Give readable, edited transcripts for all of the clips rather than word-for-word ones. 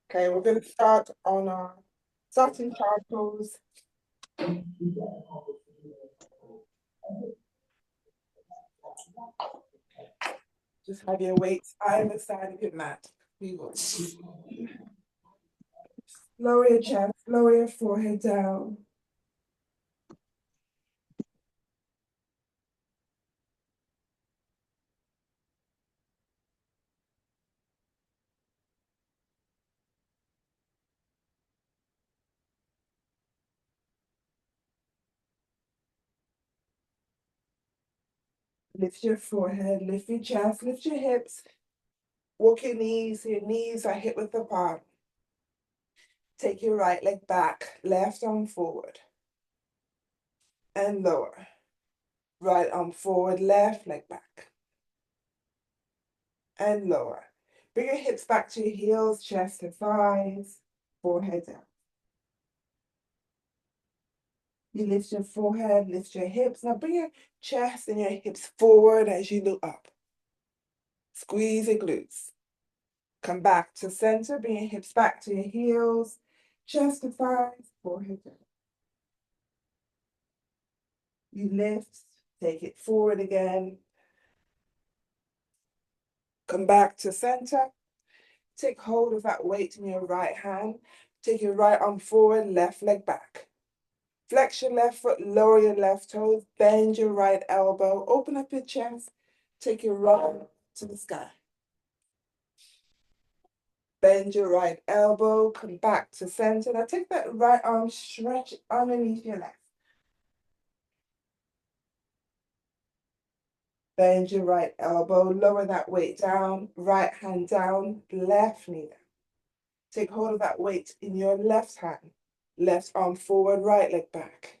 Okay, we're going to start on our starting child pose. Just have your weights either side of your mat. We will lower your chest, lower your forehead down. Lift your forehead, lift your chest, lift your hips. Walk your knees are hip width apart. Take your right leg back, left arm forward and lower. Right arm forward, left leg back and lower. Bring your hips back to your heels, chest to thighs, forehead down. You lift your forehead, lift your hips. Now bring your chest and your hips forward as you look up. Squeeze your glutes. Come back to center, bring your hips back to your heels, chest to thighs, forehead down. You lift, take it forward again. Come back to center. Take hold of that weight in your right hand. Take your right arm forward, left leg back. Flex your left foot, lower your left toes, bend your right elbow, open up your chest, take your right arm to the sky. Bend your right elbow, come back to center. Now take that right arm, stretch underneath your left. Bend your right elbow, lower that weight down, right hand down, left knee down. Take hold of that weight in your left hand. Left arm forward, right leg back.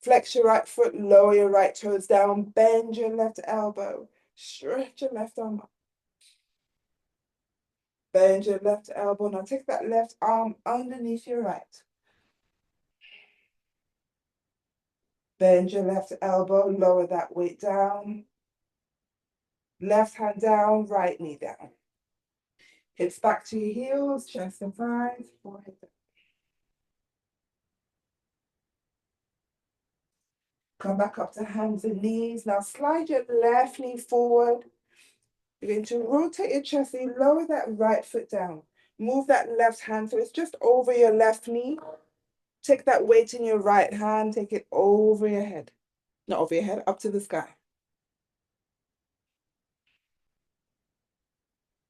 Flex your right foot, lower your right toes down, bend your left elbow, stretch your left arm up. Bend your left elbow. Now take that left arm underneath your right. Bend your left elbow, lower that weight down. Left hand down, right knee down. Hips back to your heels, chest and thighs, forehead down. Come back up to hands and knees. Now slide your left knee forward. You're going to rotate your chest, so you lower that right foot down. Move that left hand so it's just over your left knee. Take that weight in your right hand, take it over your head. Not over your head, up to the sky.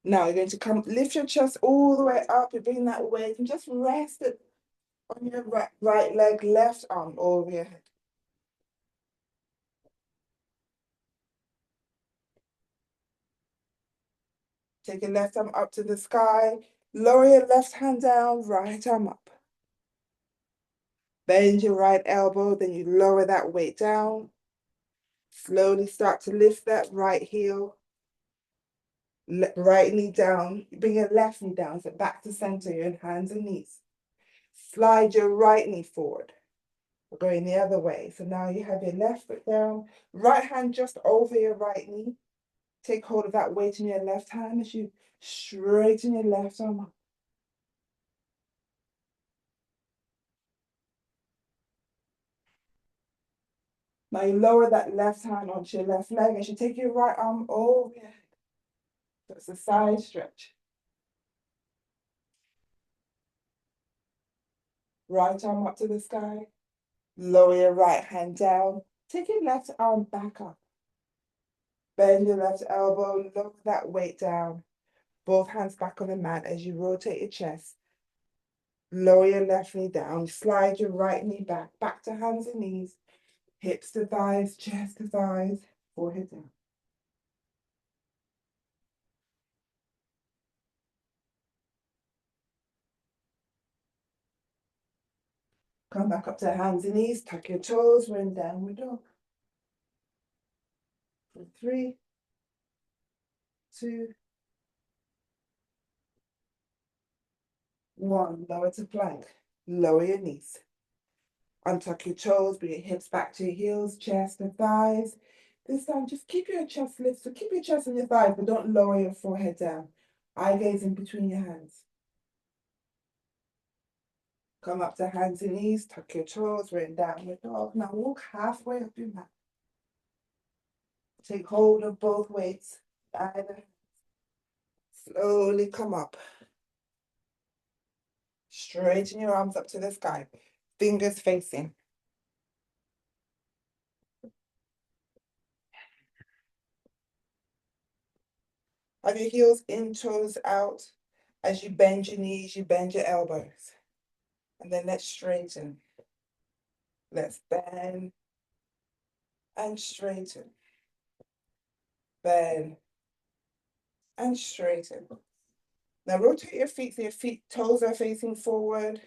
Now you're going to come, lift your chest all the way up. You bring that weight and just rest it on your right leg, left arm over your head. Take your left arm up to the sky. Lower your left hand down, right arm up. Bend your right elbow, then you lower that weight down. Slowly start to lift that right heel. Right knee down. Bring your left knee down, so back to center, your hands and knees. Slide your right knee forward. We're going the other way. So now you have your left foot down, right hand just over your right knee. Take hold of that weight in your left hand as you straighten your left arm up. Now you lower that left hand onto your left leg as you take your right arm over your head. So it's a side stretch. Right arm up to the sky. Lower your right hand down. Take your left arm back up. Bend your left elbow, lower that weight down. Both hands back on the mat as you rotate your chest. Lower your left knee down. Slide your right knee back. Back to hands and knees. Hips to thighs, chest to thighs, forehead down. Come back up to hands and knees. Tuck your toes. We're in downward dog. For 3, 2, 1. Lower to plank. Lower your knees. Untuck your toes. Bring your hips back to your heels, chest and thighs. This time, just keep your chest lifted. So keep your chest and your thighs, but don't lower your forehead down. Eye gaze in between your hands. Come up to hands and knees, tuck your toes, rain down your dog. Now walk halfway up your mat. Take hold of both weights. Either. Slowly come up. Straighten your arms up to the sky. Fingers facing. Have your heels in, toes out. As you bend your knees, you bend your elbows. And then let's straighten. Let's bend and straighten. Bend and straighten. Now rotate your feet so your toes are facing forward.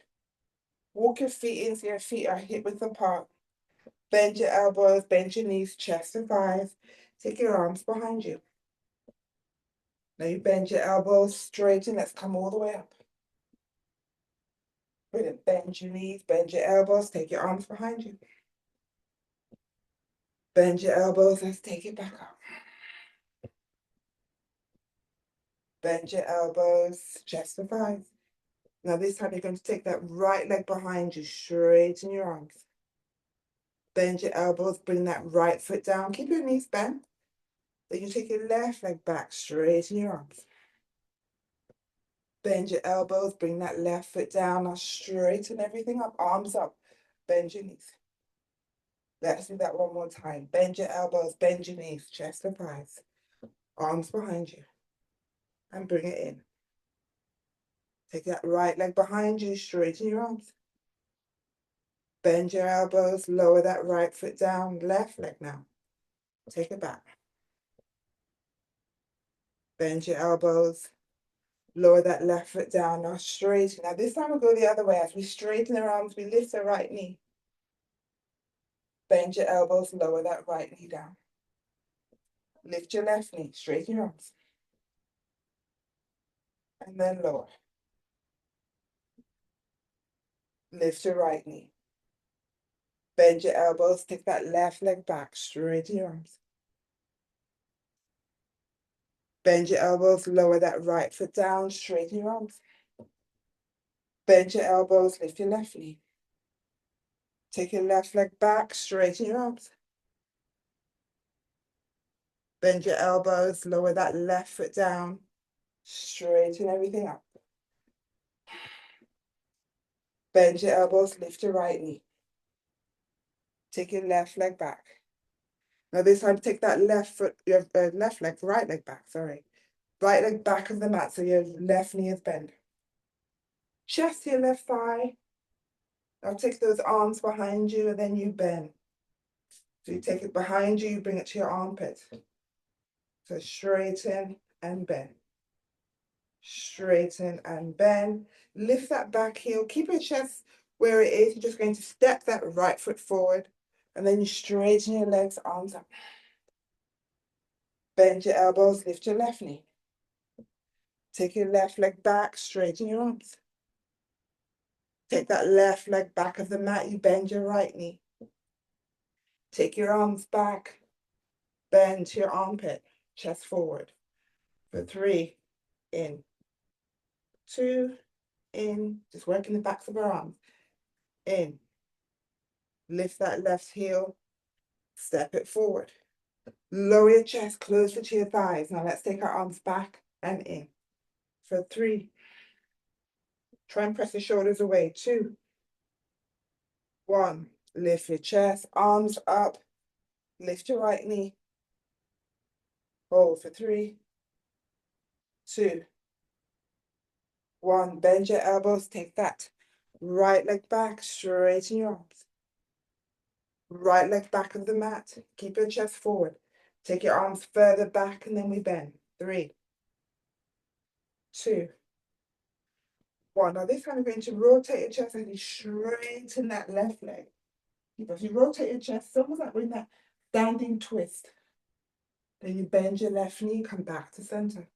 Walk your feet in so your feet are hip width apart. Bend your elbows, bend your knees, chest and thighs. Take your arms behind you. Now you bend your elbows, straighten. Let's come all the way up. Brilliant. Bend your knees, bend your elbows, take your arms behind you. Bend your elbows, let's take it back up. Bend your elbows, chest and thighs. Now this time you're going to take that right leg behind you, straighten your arms. Bend your elbows, bring that right foot down. Keep your knees bent. Then you take your left leg back, straighten your arms. Bend your elbows, bring that left foot down. Now straighten everything up, arms up. Bend your knees. Let's do that one more time. Bend your elbows, bend your knees, chest and thighs. Arms behind you. And bring it in. Take that right leg behind you, straighten your arms. Bend your elbows, lower that right foot down, left leg now. Take it back. Bend your elbows, lower that left foot down, now straighten. Now this time we'll go the other way. As we straighten our arms, we lift the right knee. Bend your elbows, lower that right knee down. Lift your left knee, straighten your arms. And then lower. Lift your right knee. Bend your elbows, take that left leg back, straighten your arms. Bend your elbows, lower that right foot down, straighten your arms. Bend your elbows, lift your left knee. Take your left leg back, straighten your arms. Bend your elbows, lower that left foot down, straighten everything up. Bend your elbows, lift your right knee. Take your left leg back. Now this time take that left foot, your right leg back, sorry. Right leg back of the mat so your left knee is bent. Chest to your left thigh. Now take those arms behind you and then you bend. So you take it behind you, you bring it to your armpit. So straighten and bend. Straighten and bend. Lift that back heel. Keep your chest where it is. You're just going to step that right foot forward. And then you straighten your legs, arms up. Bend your elbows, lift your left knee. Take your left leg back, straighten your arms. Take that left leg back of the mat, you bend your right knee. Take your arms back, bend to your armpit, chest forward. For 3, in. 2, in. Just working the backs of our arms. In. Lift that left heel, step it forward. Lower your chest, closer to your thighs. Now let's take our arms back and in. For 3. Try and press the shoulders away. 2, 1. Lift your chest, arms up. Lift your right knee. Hold for 3, 2, 1. Bend your elbows. Take that right leg back. Straighten your arms. Right leg back of the mat. Keep your chest forward. Take your arms further back and then we bend. 3, 2, 1. Now this time we're going to rotate your chest and you straighten that left leg. If you rotate your chest, it's almost like we're in that standing twist. Then you bend your left knee, come back to center.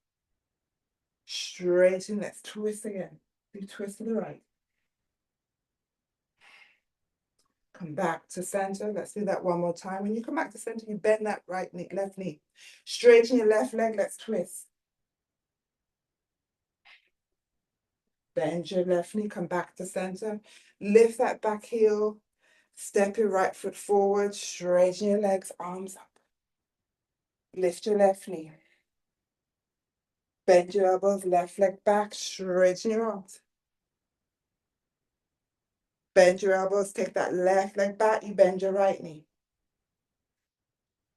Straighten, let's twist again. You twist to the right. Come back to center. Let's do that one more time. When you come back to center, you bend that right knee, left knee. Straighten your left leg, let's twist. Bend your left knee, come back to center. Lift that back heel. Step your right foot forward. Straighten your legs, arms up. Lift your left knee. Bend your elbows, left leg back. Straighten your arms. Bend your elbows, take that left leg back. You bend your right knee.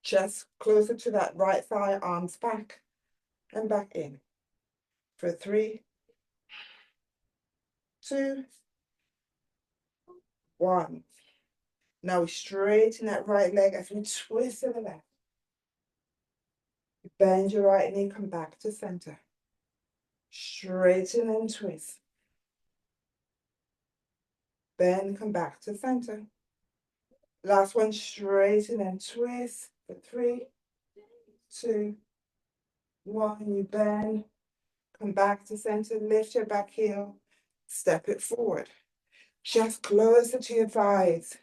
Chest closer to that right thigh, arms back and back in. For 3, 2, 1. Now we straighten that right leg as we twist to the left. Bend your right knee, come back to center. Straighten and twist. Bend, come back to center. Last one, straighten and twist. For 3, 2, 1. You bend, come back to center, lift your back heel, step it forward. Just closer to your thighs.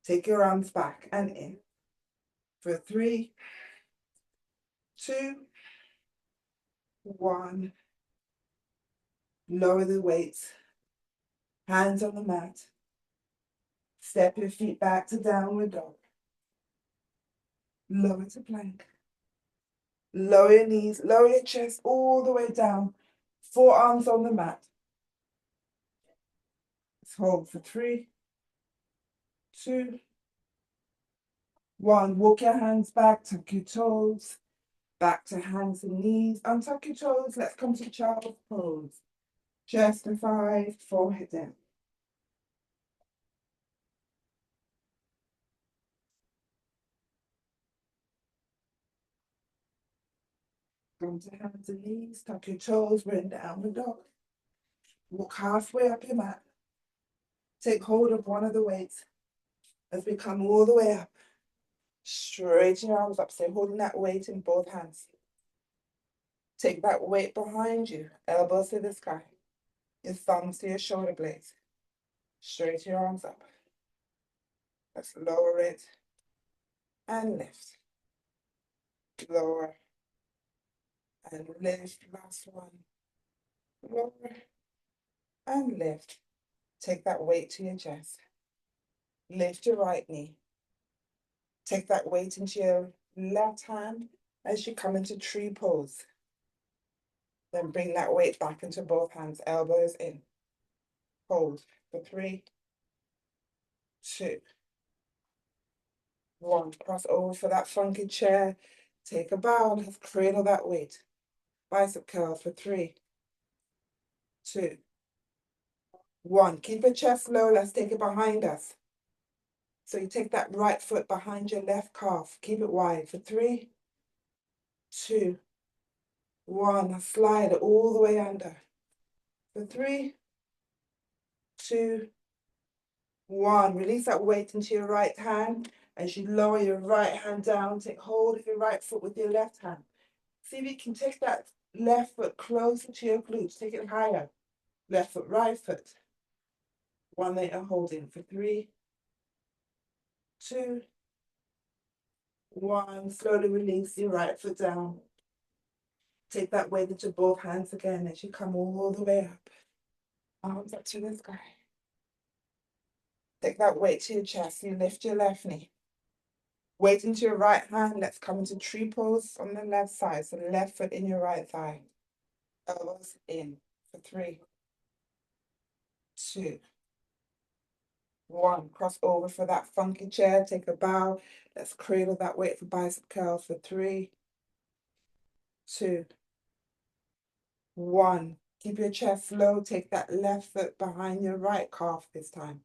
Take your arms back and in. For 3, 2, 1. Lower the weights. Hands on the mat. Step your feet back to downward dog. Lower to plank. Lower your knees, lower your chest all the way down. Forearms on the mat. Let's hold for 3, 2, 1. Walk your hands back, tuck your toes. Back to hands and knees. Untuck your toes. Let's come to child's pose. Chest to thighs, forehead down. Come to hands and knees, tuck your toes, bring down the dog. Walk halfway up your mat. Take hold of one of the weights as we come all the way up. Straighten your arms up, stay holding that weight in both hands. Take that weight behind you, elbows to the sky. Your thumbs to your shoulder blades. Straighten your arms up. Let's lower it and lift. Lower and lift. Last one. Lower and lift. Take that weight to your chest. Lift your right knee. Take that weight into your left hand as you come into tree pose. Then bring that weight back into both hands, elbows in. Hold for 3, 2, 1. Cross over for that funky chair. Take a bow. Let's cradle that weight. Bicep curl for 3, 2, 1. Keep your chest low. Let's take it behind us. So you take that right foot behind your left calf. Keep it wide for 3, 2, 1. Now slide it all the way under. For 3, 2, 1. Release that weight into your right hand. As you lower your right hand down, take hold of your right foot with your left hand. See if you can take that left foot closer to your glutes. Take it higher. Left foot, right foot. 1 that you're holding for 3, 2, 1. Slowly release your right foot down. Take that weight into both hands again as you come all the way up. Arms up to the sky. Take that weight to your chest. You lift your left knee. Weight into your right hand. Let's come into tree pose on the left side. So left foot in your right thigh. Elbows in for 3, 2, 1. Cross over for that funky chair. Take a bow. Let's cradle that weight for bicep curl for 3, 2, 1. Keep your chest low. Take that left foot behind your right calf this time.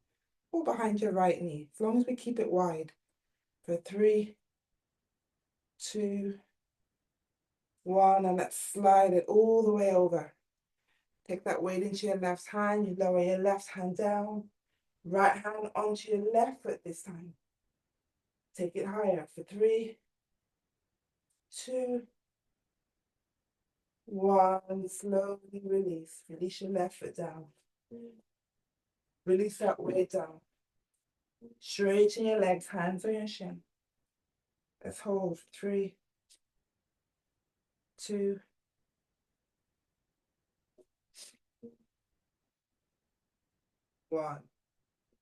Or behind your right knee. As long as we keep it wide. For 3, 2, 1. And let's slide it all the way over. Take that weight into your left hand. You lower your left hand down. Right hand onto your left foot this time. Take it higher for 3, 2, 1. Slowly release. Release your left foot down. Release that weight down. Straighten your legs, hands on your shin. Let's hold. 3, 2, One.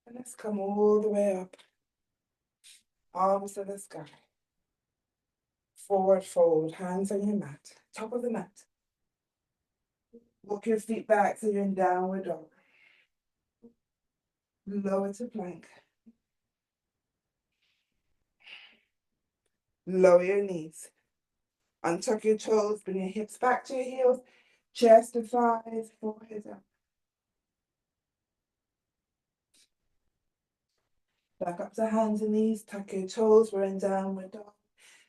And let's come all the way up. Arms to the sky. Forward fold, hands on your mat, top of the mat. Walk your feet back so you're in downward dog. Lower to plank. Lower your knees. Untuck your toes, bring your hips back to your heels, chest to thighs, forehead up. Back up to hands and knees, tuck your toes, we're in downward dog.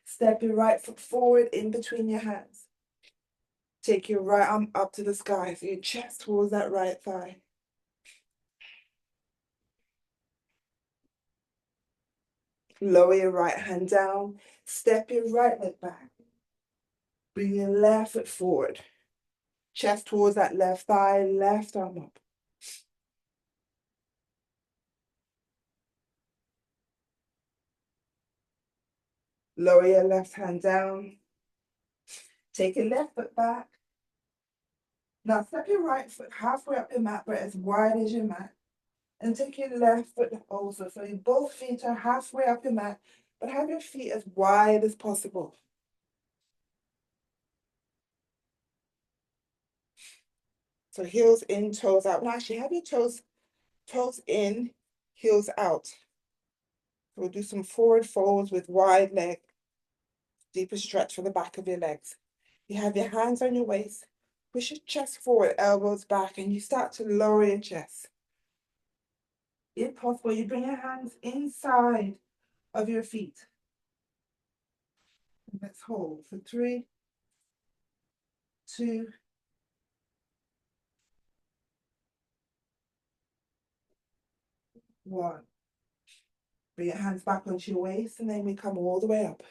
Step your right foot forward in between your hands. Take your right arm up to the sky, so your chest towards that right thigh. Lower your right hand down, step your right leg back. Bring your left foot forward. Chest towards that left thigh, left arm up. Lower your left hand down. Take your left foot back. Now step your right foot halfway up your mat, but as wide as your mat. And take your left foot also. So your both feet are halfway up your mat, but have your feet as wide as possible. So heels in, toes out. Now actually have your toes in, heels out. We'll do some forward folds with wide leg, deeper stretch for the back of your legs. You have your hands on your waist, push your chest forward, elbows back, and you start to lower your chest. If possible, you bring your hands inside of your feet. And let's hold for 3, 2, 1. Bring your hands back onto your waist, and then we come all the way up.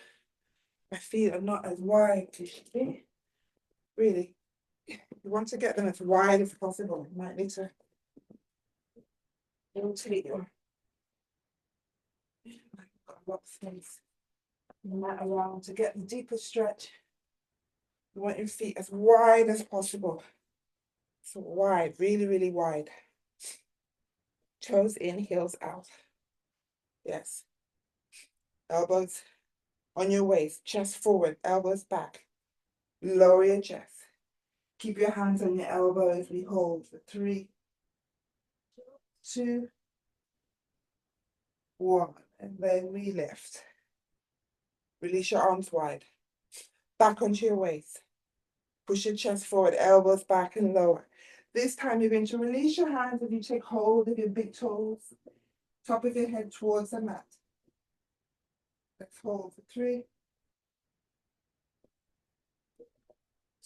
My feet are not as wide as they should be. Really, you want to get them as wide as possible. You might need to rotate your got a lot of space. Mat around to get the deeper stretch. You want your feet as wide as possible. So wide, really, really wide. Toes in, heels out. Yes. Elbows on your waist, chest forward, elbows back. Lower your chest. Keep your hands on your elbows. We hold for 3, 2, 1. And then we lift. Release your arms wide. Back onto your waist. Push your chest forward, elbows back and lower. This time you're going to release your hands as you take hold of your big toes, top of your head towards the mat. Let's hold for 3,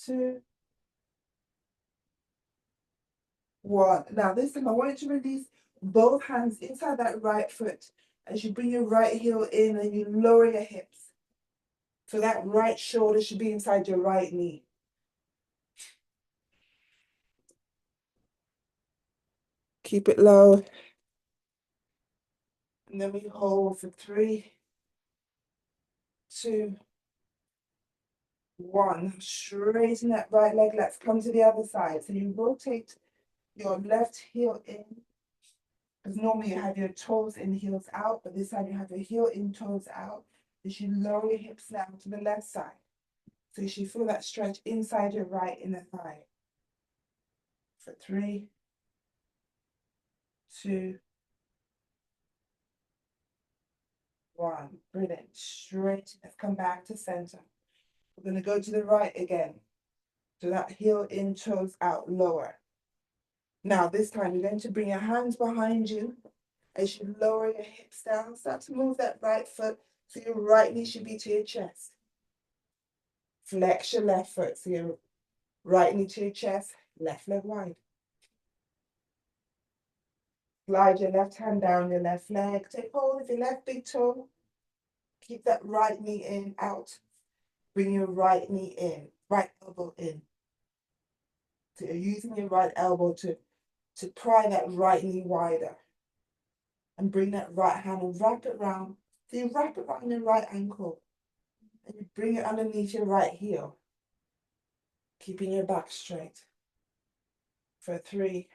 2, 1. Now this time I want you to release both hands inside that right foot as you bring your right heel in and you lower your hips. So that right shoulder should be inside your right knee. Keep it low. And then we hold for 3, 2, 1. Straighten that right leg. Let's come to the other side. So you rotate your left heel in. Because normally you have your toes in, heels out, but this time you have your heel in, toes out. You should lower your hips now to the left side. So you should feel that stretch inside your right inner thigh. For 3, 2, 1. Brilliant. Straight. Let's come back to center. We're going to go to the right again. So that heel in, toes out, lower. Now this time you're going to bring your hands behind you as you lower your hips down. Start to move that right foot so your right knee should be to your chest. Flex your left foot so your right knee to your chest, left leg wide. Slide your left hand down your left leg. Take hold of your left big toe. Keep that right knee in, out. Bring your right knee in, right elbow in. So you're using your right elbow to pry that right knee wider. And bring that right hand and wrap it round. So you wrap it around your right ankle. And you bring it underneath your right heel. Keeping your back straight. For 3,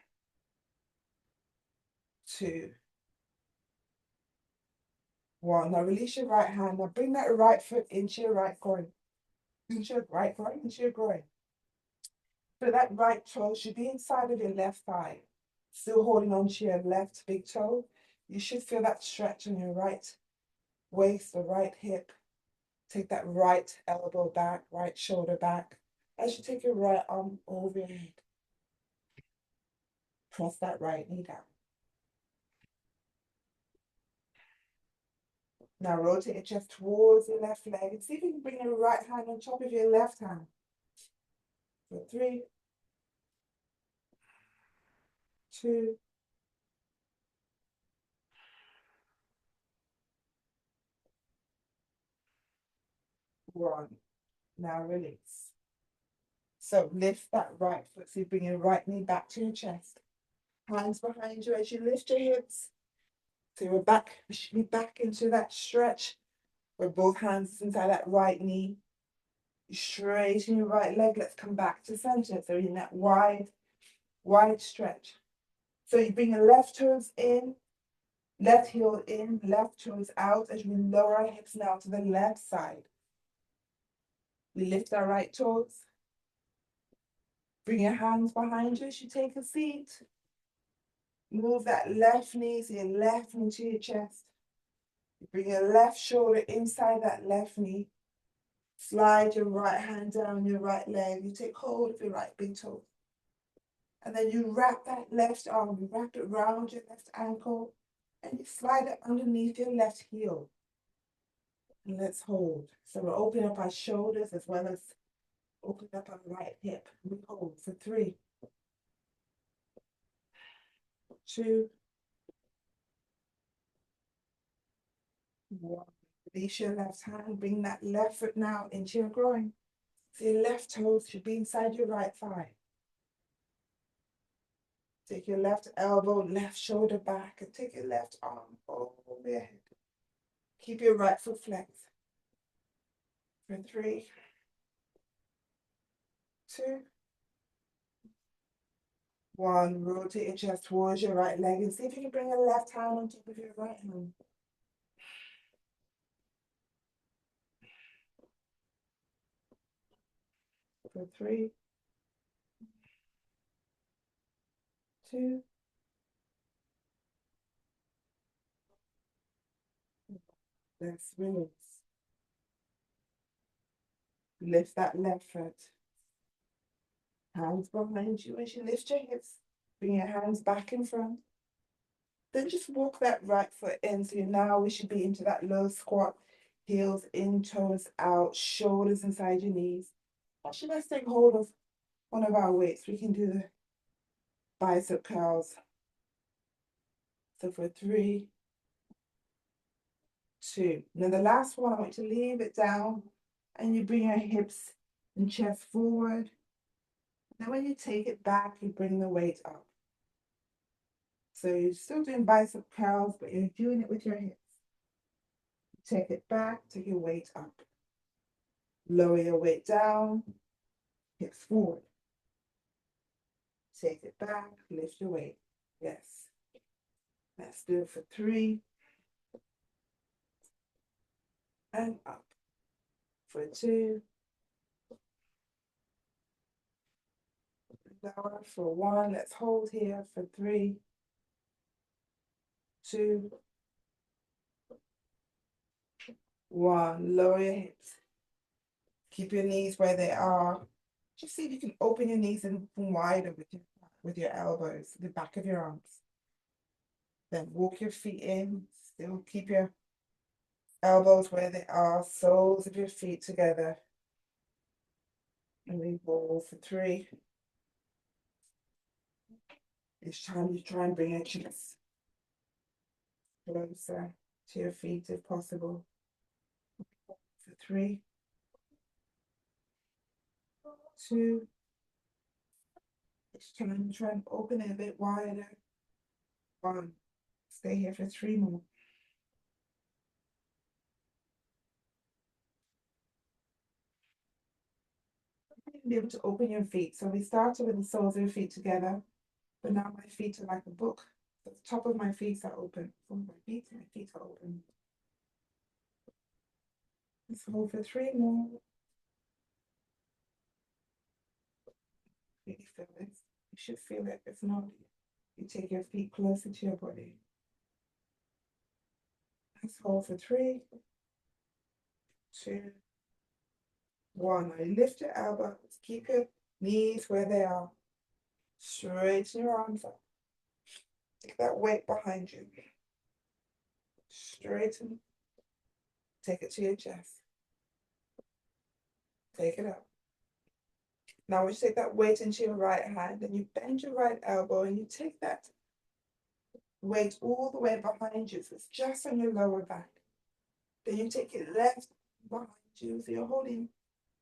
2, 1. Now release your right hand. Now bring that right foot into your right groin. Into your right groin, into your groin. So that right toe should be inside of your left thigh. Still holding on to your left big toe. You should feel that stretch on your right waist, the right hip. Take that right elbow back, right shoulder back. As you take your right arm over your head. Press that right knee down. Now rotate your chest towards your left leg and see if you can bring your right hand on top of your left hand. For 3, 2, 1. Now release. So lift that right foot. So you bring your right knee back to your chest. Hands behind you as you lift your hips. So you're back, you should be back into that stretch with both hands inside that right knee. You straighten your right leg. Let's come back to center. So in that wide stretch. So you bring your left toes in, left heel in, left toes out as we lower our hips now to the left side. We lift our right toes. Bring your hands behind you as you take a seat. Move that left knee, so your left knee to your chest. Bring your left shoulder inside that left knee. Slide your right hand down your right leg. You take hold of your right big toe. And then you wrap that left arm, you wrap it around your left ankle, and you slide it underneath your left heel. And let's hold. So we'll open up our shoulders as well as open up our right hip. We hold for 3, 2, 1. Release your left hand. Bring that left foot now into your groin. So your left toes should be inside your right thigh. Take your left elbow, left shoulder back, and take your left arm over your head. Keep your right foot flexed. For 3, 2, 1. Rotate your chest towards your right leg and see if you can bring your left hand on top of your right hand. For 3, 2, let's release. Lift that left foot. Hands behind you as you lift your hips. Bring your hands back in front. Then just walk that right foot in. So now we should be into that low squat. Heels in, toes out, shoulders inside your knees. Actually, let's take hold of one of our weights. We can do the bicep curls. So for 3, 2. Now the last one, I want you to leave it down and you bring your hips and chest forward. Then when you take it back, you bring the weight up. So you're still doing bicep curls, but you're doing it with your hips. Take it back, take your weight up. Lower your weight down, hips forward. Take it back, lift your weight. Yes. Let's do it for 3. And up. For 2. Lower for 1. Let's hold here for 3, 2, 1. Lower your hips. Keep your knees where they are. Just see if you can open your knees and wider with your elbows, the back of your arms. Then walk your feet in. Still keep your elbows where they are, soles of your feet together. And we roll for 3. Each time you try and bring your chest closer to your feet if possible. For 3, 2. Each time you try and open it a bit wider. 1. Stay here for 3 more. Be able to open your feet. So we started with the soles of your feet together, but now my feet are like a book. The top of my feet are open. From my feet are open. Let's hold for 3 more. Really feel this. You should feel it. If not, you take your feet closer to your body. Let's hold for 3, 2, 1. Now you lift your elbows. Keep your knees where they are. Straighten your arms up. Take that weight behind you. Straighten. Take it to your chest. Take it up. Now we take that weight into your right hand and you bend your right elbow and you take that weight all the way behind you. So it's just on your lower back. Then you take it left behind you. So you're holding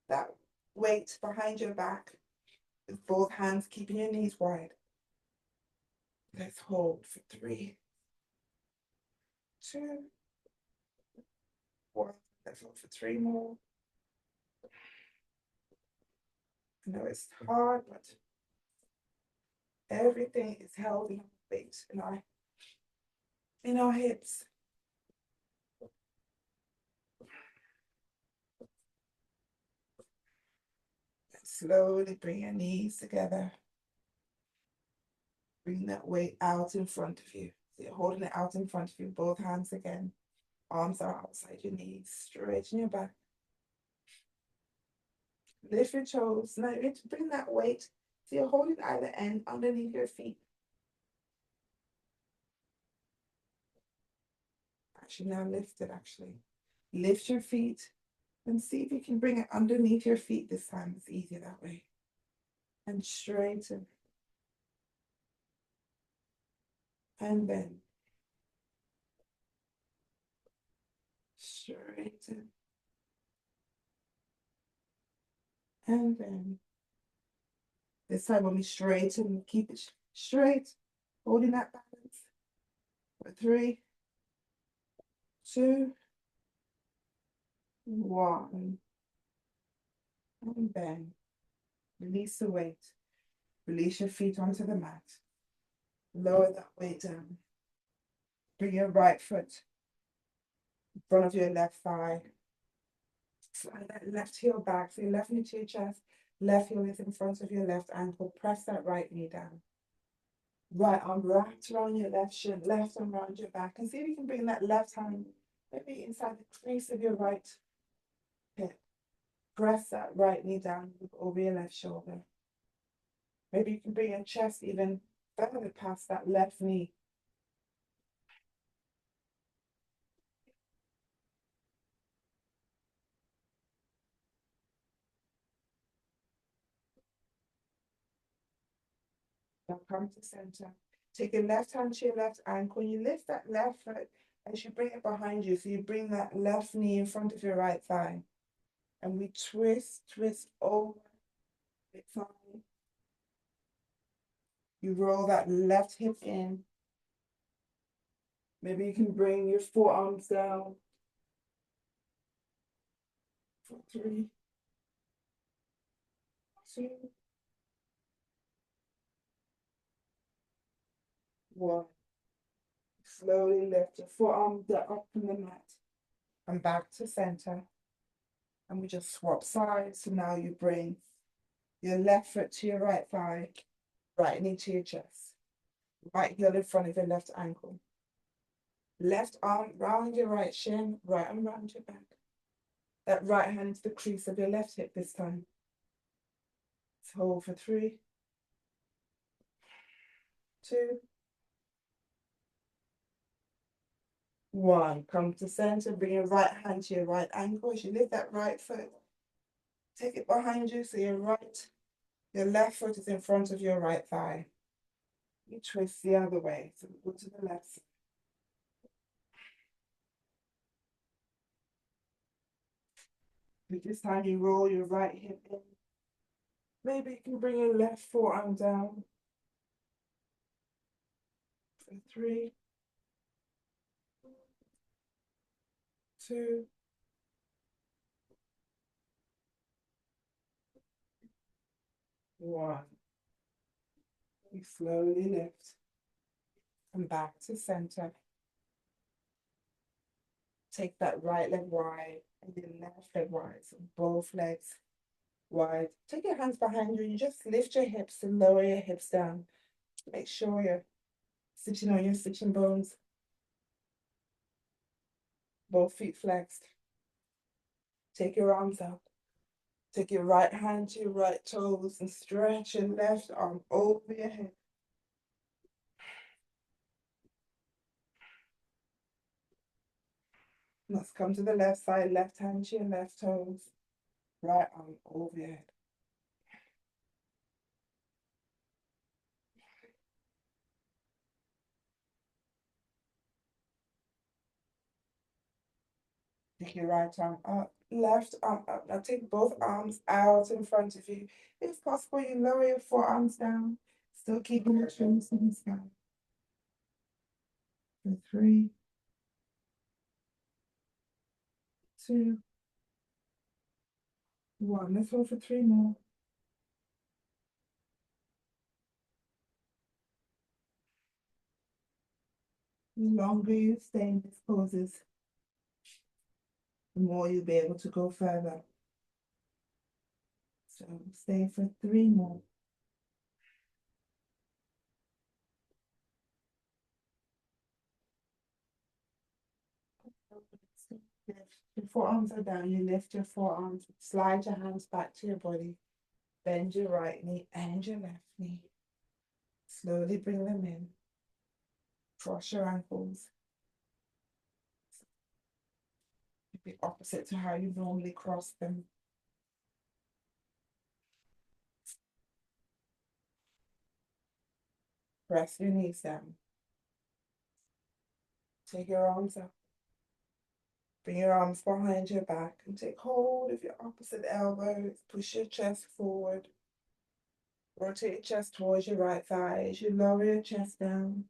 that weight behind your back with both hands, keeping your knees wide. Let's hold for 3, 2, 1. Let's hold for 3 more. I know it's hard, but everything is held in weight in our hips. And slowly bring your knees together. Bring that weight out in front of you. So you're holding it out in front of you, both hands again. Arms are outside your knees. Straighten your back. Lift your toes. Now you need to bring that weight. So you're holding either end underneath your feet. Actually, now lift it, actually. Lift your feet and see if you can bring it underneath your feet this time. It's easier that way. And straighten. And then straighten. And then this time when we straighten, keep it straight, holding that balance. For 3, 2, 1. And then release the weight. Release your feet onto the mat. Lower that weight down. Bring your right foot in front of your left thigh. Slide that left heel back. So your left knee to your chest. Left heel is in front of your left ankle. Press that right knee down. Right arm wrapped around your left shin. Left arm around your back. And see if you can bring that left hand maybe inside the crease of your right hip. Press that right knee down over your left shoulder. Maybe you can bring your chest even further past that left knee. Now come to center. Take your left hand to your left ankle. You lift that left foot as you bring it behind you. So you bring that left knee in front of your right thigh. And we twist over the thigh. You roll that left hip in. Maybe you can bring your forearms down. For 3, 2, 1. Slowly lift your forearms up from the mat and back to center. And we just swap sides. So now you bring your left foot to your right thigh, right knee to your chest, right heel in front of your left ankle. Left arm round your right shin, right arm round your back. That right hand into the crease of your left hip this time. Let's hold for 3, 2, 1. Come to center, bring your right hand to your right ankle. As you lift that right foot, take it behind you so your left foot is in front of your right thigh. You twist the other way, so go to the left side. With this time, you roll your right hip in. Maybe you can bring your left forearm down. For 3, 2, 1. You slowly lift. Come back to center. Take that right leg wide and your left leg wide. So both legs wide. Take your hands behind you. You just lift your hips and lower your hips down. Make sure you're sitting on your sitting bones. Both feet flexed. Take your arms out. Take your right hand to your right toes and stretch your left arm over your head. Let's come to the left side, left hand to your left toes, right arm over your head. Take your right arm up, left arm up. Now take both arms out in front of you. If possible, you lower your forearms down, still keeping your chin to the sky. For 3, 2, 1. Let's hold for 3 more. The longer you stay in these poses, the more you'll be able to go further. So stay for 3 more. Lift your forearms are down, you lift your forearms, slide your hands back to your body, bend your right knee and your left knee. Slowly bring them in. Cross your ankles. Be opposite to how you normally cross them. Press your knees down. Take your arms up. Bring your arms behind your back and take hold of your opposite elbows. Push your chest forward. Rotate your chest towards your right thigh as you lower your chest down.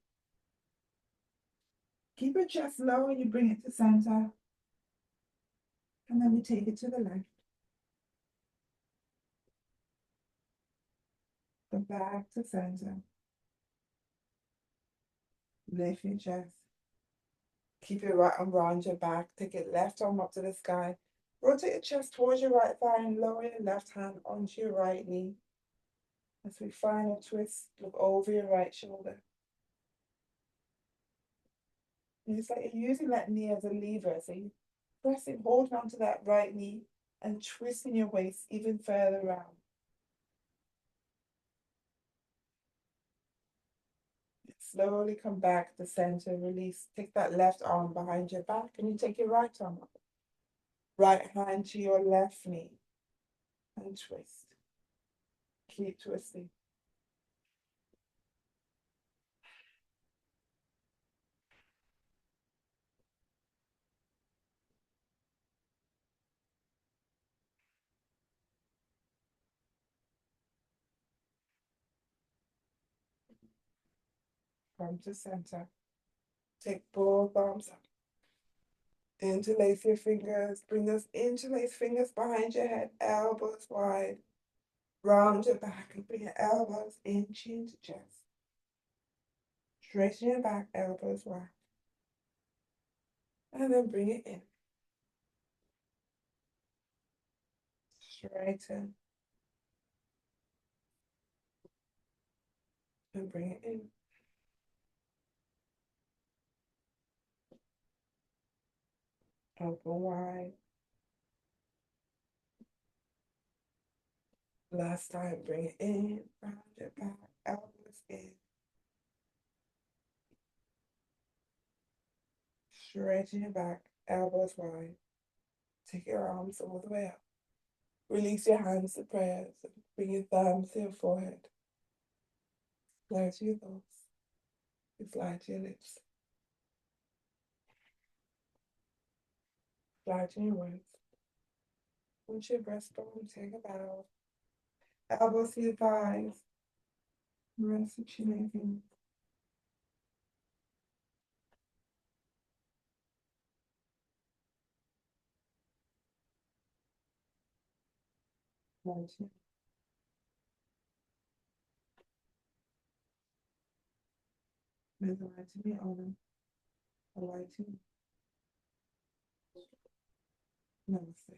Keep your chest low and you bring it to center. And then we take it to the left. Go back to center. Lift your chest. Keep your right arm around your back. Take your left arm up to the sky. Rotate your chest towards your right thigh and lower your left hand onto your right knee. As we final twist, look over your right shoulder. And it's like you're using that knee as a lever. So you press it, holding onto that right knee and twisting your waist even further around. Slowly come back to center, release. Take that left arm behind your back and you take your right arm up. Right hand to your left knee and twist. Keep twisting. Come to center. Take both arms up. Interlace your fingers. Bring those interlaced fingers behind your head, elbows wide. Round your back and bring your elbows in, chin to chest. Straighten your back, elbows wide. And then bring it in. Straighten. And bring it in. Open wide. Last time, bring it in. Round your back, elbows in. Straighten your back, elbows wide. Take your arms all the way up. Release your hands to prayers. Bring your thumbs to your forehead. Fly to your thoughts. You fly to your lips. Fly to your words. Once your breastbone, take a bow. Elbows to your thighs. Rest your chin in. Fly to your Ms. Lie to me, owner. Lie to me. Namaste.